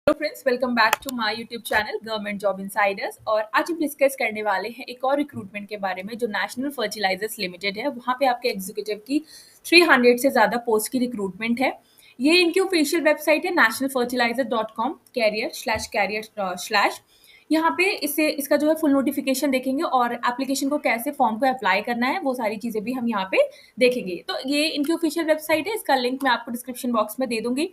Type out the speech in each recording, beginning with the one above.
Hello friends, welcome back to my YouTube channel government job insiders. और आज हम discuss करने वाले हैं एक और रिक्रूटमेंट के बारे में जो नेशनल फर्टिलाइजर्स लिमिटेड है। वहाँ पे आपके एग्जीक्यूटिव की 300 से ज़्यादा पोस्ट की रिक्रूटमेंट है। ये इनकी ऑफिशियल वेबसाइट है nationalfertilizer.com कैरियर/कैरियर/। यहाँ पे इसका जो है फुल नोटिफिकेशन देखेंगे और एप्लीकेशन को कैसे फॉर्म को अप्लाई करना है वो सारी चीज़ें भी हम यहाँ पे देखेंगे। तो ये इनकी ऑफिशियल वेबसाइट है, इसका लिंक मैं आपको डिस्क्रिप्शन बॉक्स में दे दूंगी।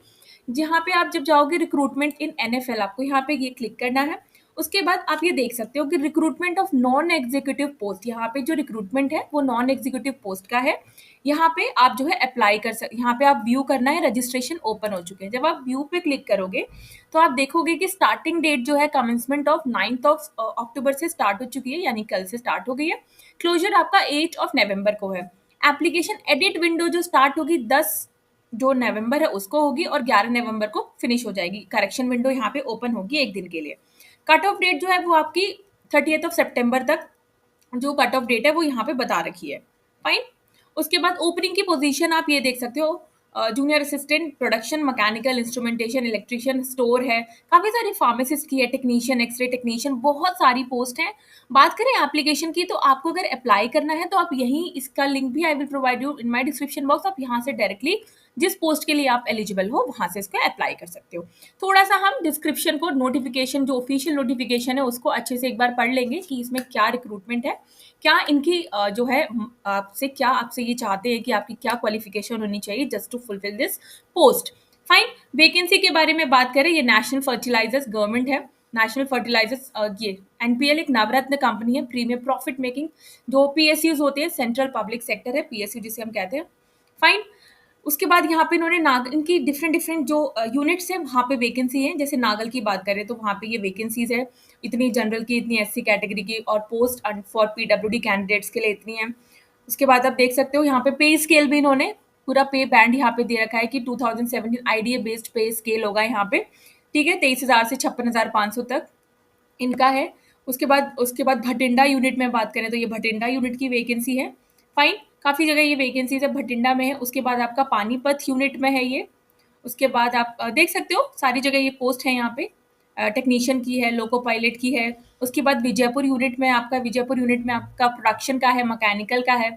जहाँ पे आप जब जाओगे रिक्रूटमेंट इन एनएफएल, आपको यहाँ पे ये क्लिक करना है। उसके बाद आप ये देख सकते हो कि recruitment of non executive post, यहाँ पे जो रिक्रूटमेंट है वो नॉन एग्जीक्यूटिव पोस्ट का है। यहाँ पे आप जो है अप्लाई कर सकते, यहाँ पे आप व्यू करना है, रजिस्ट्रेशन ओपन हो चुके हैं। जब आप व्यू पे क्लिक करोगे तो आप देखोगे कि स्टार्टिंग डेट जो है कमेंसमेंट ऑफ 9 अक्टूबर से स्टार्ट हो चुकी है, यानी कल से स्टार्ट हो गई है। क्लोजर आपका 8 नवंबर को है। एप्लीकेशन एडिट विंडो जो स्टार्ट होगी 10 जो नवंबर है उसको होगी और 11 नवंबर को फिनिश हो जाएगी। करेक्शन विंडो यहाँ पे ओपन होगी एक दिन के लिए। कट ऑफ डेट जो है वो आपकी 30 सितंबर तक जो कट ऑफ डेट है वो यहाँ पे बता रखी है। फाइन। उसके बाद ओपनिंग की पोजीशन आप ये देख सकते हो, junior assistant production, mechanical, instrumentation, electrician, store है, काफ़ी सारी फार्मासिस्ट की है, टेक्नीशियन, एक्सरे टेक्नीशियन, बहुत सारी पोस्ट हैं। बात करें एप्लीकेशन की तो आपको अगर अप्लाई करना है तो आप यहीं, इसका लिंक भी I will provide you in my description box, आप यहाँ से डायरेक्टली जिस पोस्ट के लिए आप एलिजिबल हो वहां से इसको अप्लाई कर सकते हो। थोड़ा सा हम डिस्क्रिप्शन को, नोटिफिकेशन जो ऑफिशियल नोटिफिकेशन है उसको अच्छे से एक बार पढ़ लेंगे कि इसमें क्या रिक्रूटमेंट है, क्या इनकी जो है आपसे ये चाहते हैं कि आपकी क्या क्वालिफिकेशन होनी चाहिए just to fulfil this post. Fine. Vacancy के बारे में बात करें, ये नेशनल फर्टिलाइजर्स गवर्नमेंट है। नेशनल फर्टिलाइजर्स ये एनपीएल एक नवरत्न कंपनी है, प्रीमियम प्रॉफिट मेकिंग। जो पीएसयूज होते हैं, सेंट्रल पब्लिक सेक्टर है, पीएसयू जिसे हम कहते हैं। फाइन। उसके बाद यहाँ पे इन्होंने इनकी डिफरेंट जो यूनिट्स हैं वहाँ पे वैकेंसी है। जैसे नागल की बात करें तो वहाँ पे ये वैकेंसीज है, इतनी जनरल की, इतनी एससी कैटेगरी की, और पोस्ट फॉर पीडब्ल्यूडी कैंडिडेट्स के लिए इतनी है। उसके बाद आप देख सकते हो यहाँ पे पे स्केल भी इन्होंने पूरा पे बैंड यहाँ पे दे रखा है कि 2017 आईडीए बेस्ड पे स्केल होगा यहाँ पे। ठीक है, 23,000 से 56,500 तक इनका है। उसके बाद भटिंडा यूनिट में बात करें तो ये भटिंडा यूनिट की वैकेंसी है। फाइन। काफ़ी जगह ये वैकेंसीज है, भटिंडा में है। उसके बाद आपका पानीपत यूनिट में है ये। उसके बाद आप देख सकते हो सारी जगह ये पोस्ट है यहाँ पे। टेक्नीशियन की है, लोको पायलट की है। उसके बाद विजयपुर यूनिट में आपका प्रोडक्शन का है, मैकेनिकल का है।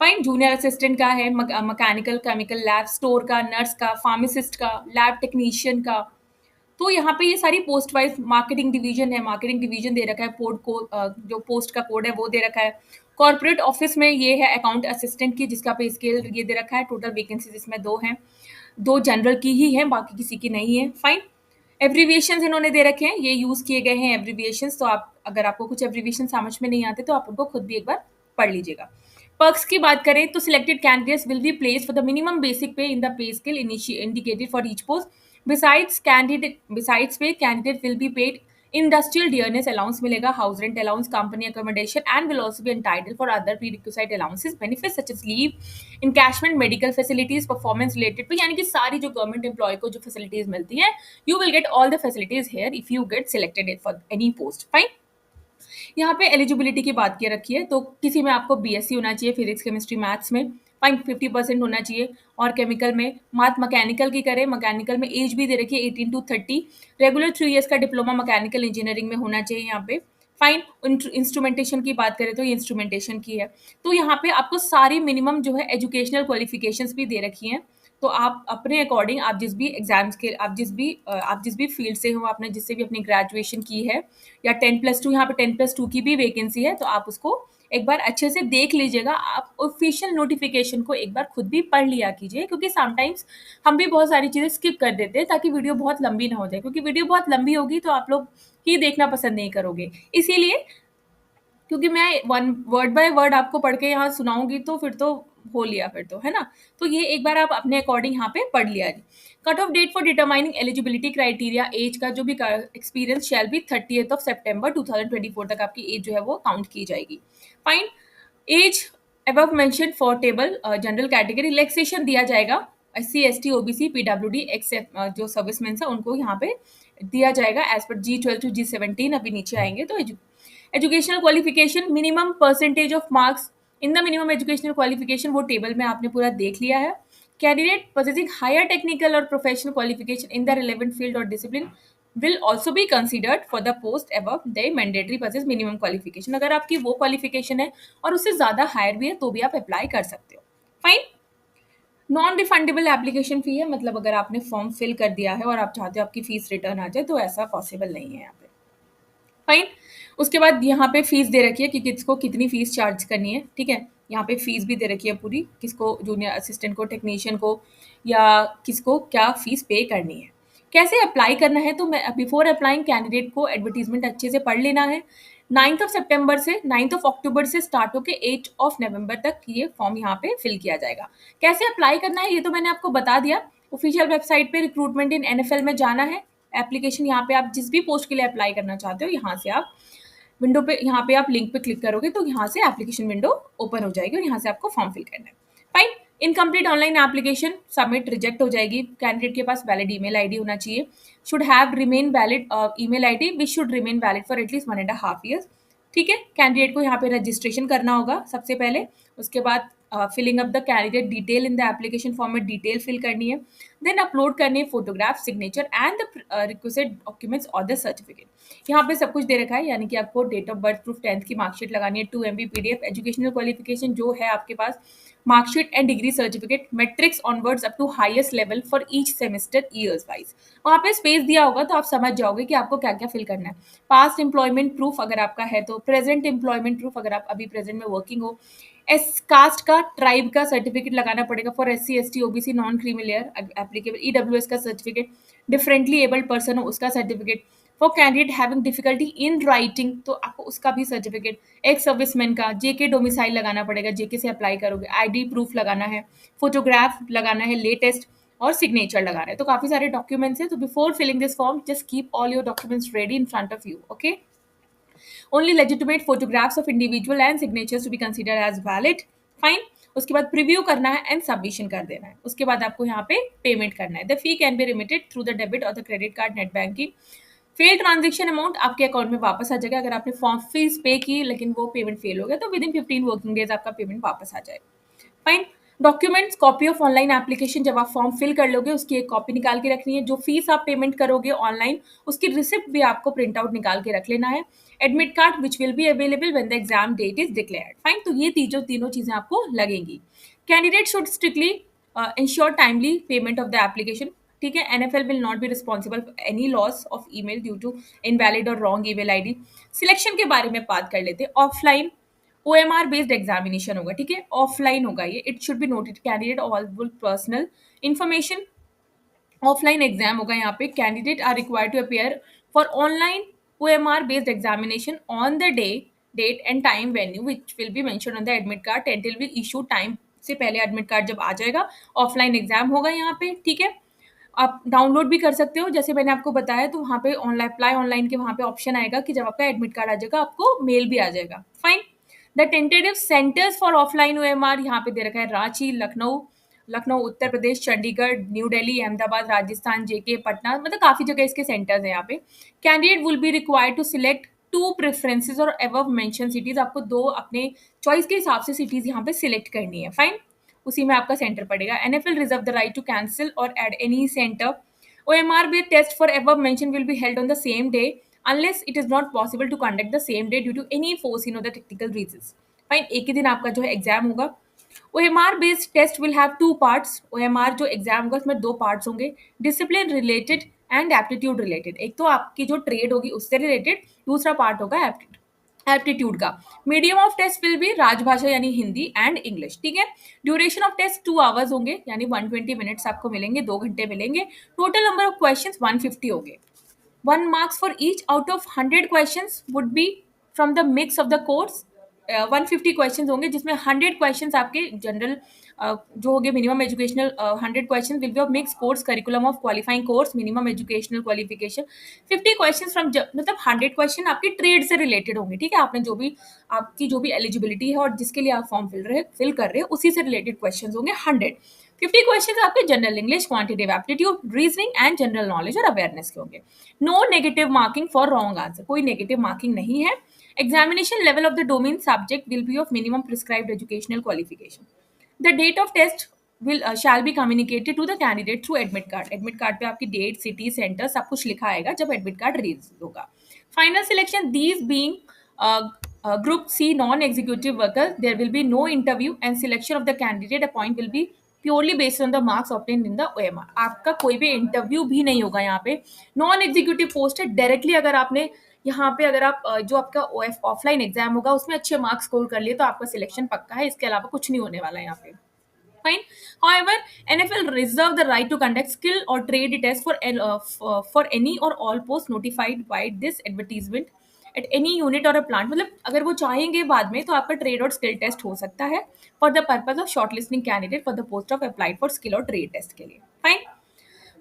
फाइन। जूनियर असिस्टेंट का है, मैकेनिकल, केमिकल लैब, स्टोर का, नर्स का, फार्मासिस्ट का, लैब टेक्नीशियन का। तो यहाँ पे ये सारी पोस्ट वाइज, मार्केटिंग डिवीजन है, मार्केटिंग डिवीजन दे रखा है, जो पोस्ट का कोड है वो दे रखा है। कॉर्पोरेट ऑफिस में ये है अकाउंट असिस्टेंट की, जिसका पे स्केल ये दे रखा है। टोटल वैकेंसीज इसमें 2 हैं, 2 जनरल की ही है, बाकी किसी की नहीं है। फाइन। एब्रीविएशंस इन्होंने दे रखे हैं, ये यूज किए गए हैं एब्रीविएशंस। तो आप, अगर आपको कुछ एब्रीविएशन समझ में नहीं आते तो आप उनको खुद भी एक बार पढ़ लीजिएगा। पर्क्स की बात करें तो selected candidates will be placed for the minimum basic pay in the pay scale indicated for each post. Besides pay, candidate will be paid industrial dearness allowance मिलेगा, house rent allowance, company accommodation, and will also be entitled for other prerequisite allowances, benefits such as leave, encashment, medical facilities, performance related पे, यानी कि सारी जो government employ को जो facilities मिलती हैं, you will get all the facilities here if you get selected for any post. Fine. यहाँ पे एलिजिबिलिटी की बात की रखी है, तो किसी में आपको बीएससी होना चाहिए, फिजिक्स, केमिस्ट्री, मैथ्स में 50% होना चाहिए, और केमिकल में, मैकेनिकल की करें, मैकेनिकल में एज भी दे रखी है 18 to 30। रेगुलर 3 years का डिप्लोमा मैकेनिकल इंजीनियरिंग में होना चाहिए यहाँ पे। फाइन। इंस्ट्रूमेंटेशन की बात करें तो ये इंस्ट्रूमेंटेशन की है। तो यहाँ पे आपको सारी मिनिमम जो है एजुकेशनल क्वालिफिकेशंस भी दे रखी हैं। तो आप अपने अकॉर्डिंग, आप जिस भी एग्जाम्स के, आप जिस भी फील्ड से हो, आपने जिससे भी अपनी ग्रेजुएशन की है, या 10+2, यहाँ पे 10+2 की भी वैकेंसी है, तो आप उसको एक बार अच्छे से देख लीजिएगा। आप ऑफिशियल नोटिफिकेशन को एक बार खुद भी पढ़ लिया कीजिए, क्योंकि समटाइम्स हम भी बहुत सारी चीज़ें स्किप कर देते हैं ताकि वीडियो बहुत लंबी ना हो जाए, क्योंकि वीडियो बहुत लंबी होगी तो आप लोग ही देखना पसंद नहीं करोगे। इसीलिए, क्योंकि मैं वर्ड बाय वर्ड आपको पढ़ के यहाँ सुनाऊंगी तो फिर तो हो लिया, फिर तो है ना। तो ये एक बार आप अपने अकॉर्डिंग यहाँ पे पढ़ लिया जी। Cut off date for determining eligibility criteria, age का जो भी एक्सपीरियंस शैल बी 30 सितंबर 2024 तक आपकी एज जो है वो काउंट की जाएगी। Fine. As above mention for table general category, relaxation दिया जाएगा SC ST OBC PWD except जो सर्विसमैन है उनको यहाँ पे दिया जाएगा as per G12 to G17। अभी नीचे आएंगे तो educational qualification, minimum percentage of marks in the minimum educational qualification, वो टेबल में आपने पूरा देख लिया है। कैंडिडेट पोजेसिंग हायर टेक्निकल और professional qualification in the relevant field और discipline will also be considered for the post above the mandatory versus minimum qualification. अगर आपकी वो क्वालिफिकेशन है और उससे ज्यादा हायर भी है तो भी आप अप्लाई कर सकते हो. Fine. Non refundable application fee है, मतलब अगर आपने फॉर्म फिल कर दिया है और आप चाहते हो आपकी फीस रिटर्न आ जाए तो ऐसा पॉसिबल नहीं है यहाँ पे. फाइन. उसके बाद यहाँ पे फीस दे रखी है कि किसको कितनी फीस चार्ज करनी है. ठीक है, यहाँ पे फीस भी दे रखी है पूरी, किसको जूनियर असिस्टेंट को, टेक्नीशियन को, या किसको क्या फीस पे करनी है. कैसे अप्लाई करना है, तो मैं बिफोर अप्लाइंग कैंडिडेट को एडवर्टीजमेंट अच्छे से पढ़ लेना है. 9th ऑफ सितंबर से 9th ऑफ अक्टूबर से स्टार्ट होकर 8 ऑफ नवंबर तक ये फॉर्म यहाँ पे फिल किया जाएगा. कैसे अप्लाई करना है ये तो मैंने आपको बता दिया. ऑफिशियल वेबसाइट पे रिक्रूटमेंट इन एनएफएल में जाना है. एप्लीकेशन यहाँ पे आप जिस भी पोस्ट के लिए अप्लाई करना चाहते हो यहाँ से आप विंडो पे, यहाँ पे आप लिंक पे क्लिक करोगे तो यहाँ से एप्लीकेशन विंडो ओपन हो जाएगी और यहाँ से आपको फॉर्म फिल करना है. Fine. Incomplete online application submit reject हो जाएगी. कैंडिडेट के पास वैलिड ईमेल आईडी होना चाहिए. Should have remain valid email ID which should remain valid for at least 1.5 years. ठीक है, कैंडिडेट को यहाँ पे रजिस्ट्रेशन करना होगा सबसे पहले. उसके बाद filling up the candidate detail in the application form में डिटेल फिल करनी है. देन अपलोड करनी है photograph, signature and the requested documents और द सर्टिफिकेट. यहाँ पे सब कुछ दे रखा है, यानी कि आपको date of birth proof, 10th की मार्कशीट लगानी है, 2 MB PDF, एजुकेशनल क्वालिफिकेशन जो है आपके पास, marksheet and degree certificate, matrix onwards up to highest level for each semester years wise. वहाँ पे स्पेस दिया होगा तो आप समझ जाओगे कि आपको क्या क्या फिल करना है. पास्ट एम्प्लॉयमेंट प्रूफ अगर आपका है तो, प्रेजेंट एम्प्लॉयमेंट प्रूफ अगर आप अभी प्रेजेंट में वर्किंग हो, एस कास्ट का, ट्राइब का सर्टिफिकेट लगाना पड़ेगा for SC ST OBC non creamy layer applicable, EWS का सर्टिफिकेट, डिफरेंटली एबल्ड पर्सन हो उसका certificate, for candidate having difficulty in writing तो आपको उसका भी सर्टिफिकेट, एक सर्विसमैन का JK डोमिसाइल लगाना पड़ेगा, JK से अप्लाई करोगे, ID प्रूफ लगाना है, फोटोग्राफ लगाना है लेटेस्ट, और सिग्नेचर लगाना है. तो काफी सारे डॉक्यूमेंट्स है. तो before filling this form just keep all your documents ready in front of you. Okay, only legitimate photographs of individual and signatures to be considered as valid. Fine. उसके बाद प्रीव्यू करना है एंड सबमिशन कर देना है. उसके बाद आपको यहाँ पे पेमेंट करना है. The fee can be remitted through the debit or the credit card, net banking. Fail transaction amount आपके अकाउंट में वापस आ जाएगा. अगर आपने फॉर्म फीस पे की लेकिन वो पेमेंट फेल हो गया तो विद इन 15 वर्किंग डेज आपका पेमेंट वापस आ जाएगा. Fine. Documents, copy of online application, जब आप फॉर्म फिल कर लोगे उसकी एक कॉपी निकाल के रखनी है. जो फीस आप पेमेंट करोगे ऑनलाइन उसकी रिसिप्ट भी आपको प्रिंट आउट निकाल के रख लेना है. Admit card which will be available when the exam date is declared. Fine. तो ये तीनों चीजें आपको लगेंगी. Candidate should strictly ensure timely payment of the application. ठीक है, NFL will not be responsible for any loss of email due to invalid और wrong email ID. Selection के बारे में बात कर लेते हैं. ऑफलाइन OMR बेस्ड एग्जामिनेशन होगा. ठीक है, ऑफलाइन होगा ये. It should be noted candidate all personal information. Offline exam होगा यहाँ पे. Candidate are required to appear for online OMR based examination on the date and time venue which will be mention on the admit card. टेंटिल will issue time से पहले admit card जब आ जाएगा offline exam होगा यहाँ पे. ठीक है, आप डाउनलोड भी कर सकते हो जैसे मैंने आपको बताया. तो वहाँ पे ऑनलाइन अप्लाई ऑनलाइन के वहाँ पे ऑप्शन आएगा कि जब आपका एडमिट कार्ड आ जाएगा आपको मेल भी आ जाएगा. Fine. The tentative centres for offline OMR यहाँ पे दे रखा है. रांची, लखनऊ उत्तर प्रदेश, चंडीगढ़, न्यू दिल्ली, अहमदाबाद राजस्थान, JK पटना, मतलब काफी जगह इसके सेंटर्स हैं यहाँ पे. Candidate will be required to select 2 preferences और अबव मेंशन सिटीज. आपको 2 अपने चॉइस के हिसाब से सिटीज यहाँ पे सिलेक्ट करनी है. फाइन. उसी में आपका सेंटर पड़ेगा. NFL reserve the right to cancel or add any centre. OMR based test for above mentioned will be held on the same day unless it is not possible to conduct the same day due to any foreseen or the technical reasons. Fine. एक ही दिन आपका जो है exam होगा. OMR based test will have 2 parts. OMR जो exam होगा उसमें 2 parts होंगे. Discipline related and aptitude related. एक तो आपकी जो ट्रेड होगी उससे रिलेटेड, दूसरा पार्ट होगा एप्टीट्यूड का. Medium of test will be राजभाषा यानी हिंदी एंड इंग्लिश. ठीक है, ड्यूरेशन ऑफ टेस्ट 2 आवर्स होंगे यानी 120 मिनट्स आपको मिलेंगे, 2 घंटे मिलेंगे. टोटल नंबर ऑफ क्वेश्चंस 150 होंगे. 1 marks for each out of 100 questions would be from the mix of the course. 150 questions होंगे जिसमें 100 क्वेश्चंस आपके जनरल जो होंगे minimum educational. 100 question will be of mix course curriculum of qualifying course minimum educational qualification. 50 question from मतलब 100 question आपकी trade से related होंगे. ठीक है, आपने जो भी आपकी जो भी एलिजिबिलिटी है और जिसके लिए आप फॉर्म फिल कर रहे हैं उसी से रिलेटेड क्वेश्चन होंगे 100. 50 क्वेश्चन आपके general English, quantitative aptitude, reasoning and general knowledge और अवेयरनेस के होंगे. No negative marking for wrong answer. कोई नेगेटिव मार्किंग नहीं है. Examination level of the domain subject will be of minimum prescribed educational qualification. The date of test will shall be communicated to the candidate through admit card. Admit card पे आपकी date, city, centre सब कुछ लिखा आएगा जब admit card release होगा. Final selection, these being group C non-executive worker, there will be no interview and selection of the candidate appoint will be purely based on the marks obtain in the OMR. आपका कोई भी interview भी नहीं होगा यहाँ पे. Non executive post है. Directly अगर आपने यहाँ पे अगर आप जो आपका ऑफलाइन एग्जाम होगा उसमें अच्छे मार्क्स स्कोर कर लिए तो आपका सिलेक्शन पक्का है. इसके अलावा कुछ नहीं होने वाला है यहाँ पे. Fine. However, NFL reserve the right to conduct skill or trade test for any or all posts notified by this advertisement at any unit or a plant. मतलब अगर वो चाहेंगे बाद में तो आपका ट्रेड और स्किल टेस्ट हो सकता है for the purpose of shortlisting candidate for the post of applied for skill और ट्रेड टेस्ट के लिए. Fine.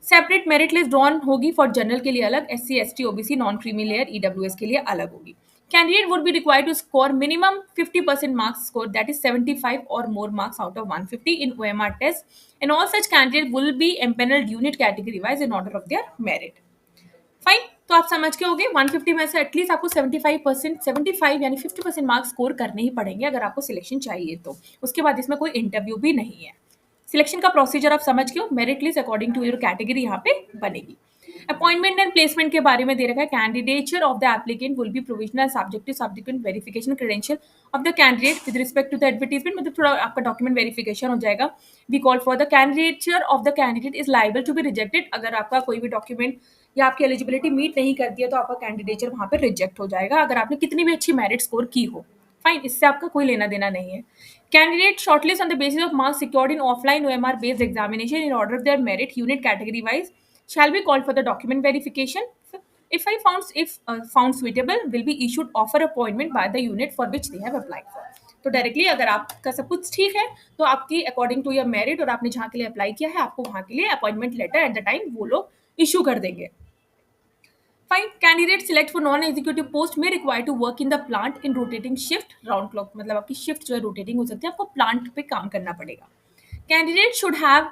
Separate merit list drawn होगी फॉर जनरल के लिए अलग, SC ST OBC non creamy layer EWS के लिए अलग होगी. Candidate would be required to score minimum 50% marks score, that is 75 or more marks out of 150 in OMR test, and all such candidates will be empaneled unit category wise in order of their merit. Fine. तो आप समझ के होगे 150 में से at least आपको 75 यानी 50% marks score करने ही पड़ेंगे अगर आपको सिलेक्शन चाहिए तो. उसके बाद इसमें कोई इंटरव्यू भी नहीं है. सिलेक्शन का प्रोसीजर आप समझ गए हो. Merit list according to your category यहाँ पे बनेगी. अपॉइंटमेंट एंड प्लेसमेंट के बारे में दे रखा है. Candidature of the applicant will be provisional subject to subsequent verification credential of the candidate with respect to the advertisement. मतलब थोड़ा आपका डॉक्यूमेंट वेरिफिकेशन हो जाएगा. We call for the candidature of the candidate is liable to be rejected. अगर आपका कोई भी document या आपकी एलिजिबिलिटी मीट नहीं करती है तो आपका कैंडिडेचर वहाँ पे रिजेक्ट हो जाएगा अगर आपने कितनी भी अच्छी मेरिट स्कोर की हो. फाइन. इससे आपका कोई लेना देना नहीं है. Candidate shortlist on the basis of marks secured in offline OMR based examination in order of their merit unit category wise shall be called for the document verification. If found suitable, will be issued offer appointment by the unit for which they have applied for. तो directly अगर आपका सब कुछ ठीक है तो आपकी according to your merit और आपने जहाँ के लिए अप्लाई किया है आपको वहाँ के लिए appointment letter at the time वो लोग इशू कर देंगे. Fine. Candidate select for non executive post में require to work in the plant in rotating shift round clock. मतलब आपकी शिफ्ट जो है रोटेटिंग हो सकती है. आपको प्लांट पे काम करना पड़ेगा. Candidate should have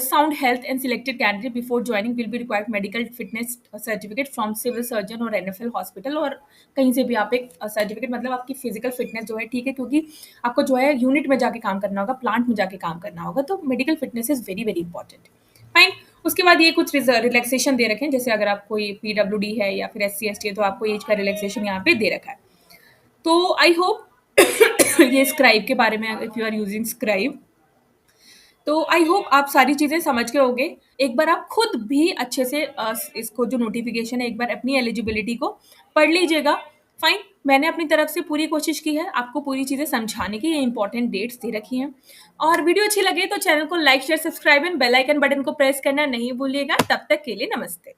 sound health and selected candidate before joining will be required medical fitness certificate from civil surgeon और NFL hospital और कहीं से भी आप एक सर्टिफिकेट मतलब आपकी फिजिकल फिटनेस जो है ठीक है क्योंकि आपको जो है यूनिट में जाके काम करना होगा, प्लांट में जाके काम करना होगा. तो medical fitness is very very important. Fine. उसके बाद ये कुछ रिलैक्सेशन दे रखे हैं. जैसे अगर आप कोई PWD है या फिर SC ST है तो आपको एज का रिलैक्सेशन यहाँ पे दे रखा है. तो आई होप ये स्क्राइब के बारे में if you are using scribe तो आई होप आप सारी चीज़ें समझ के होगे. एक बार आप खुद भी अच्छे से इसको जो नोटिफिकेशन है एक बार अपनी एलिजिबिलिटी को पढ़ लीजिएगा. फाइन. मैंने अपनी तरफ से पूरी कोशिश की है आपको पूरी चीज़ें समझाने की. ये इंपॉर्टेंट डेट्स दे रखी हैं. और वीडियो अच्छी लगे तो चैनल को like share subscribe and bell icon button को प्रेस करना नहीं भूलिएगा. तब तक के लिए नमस्ते.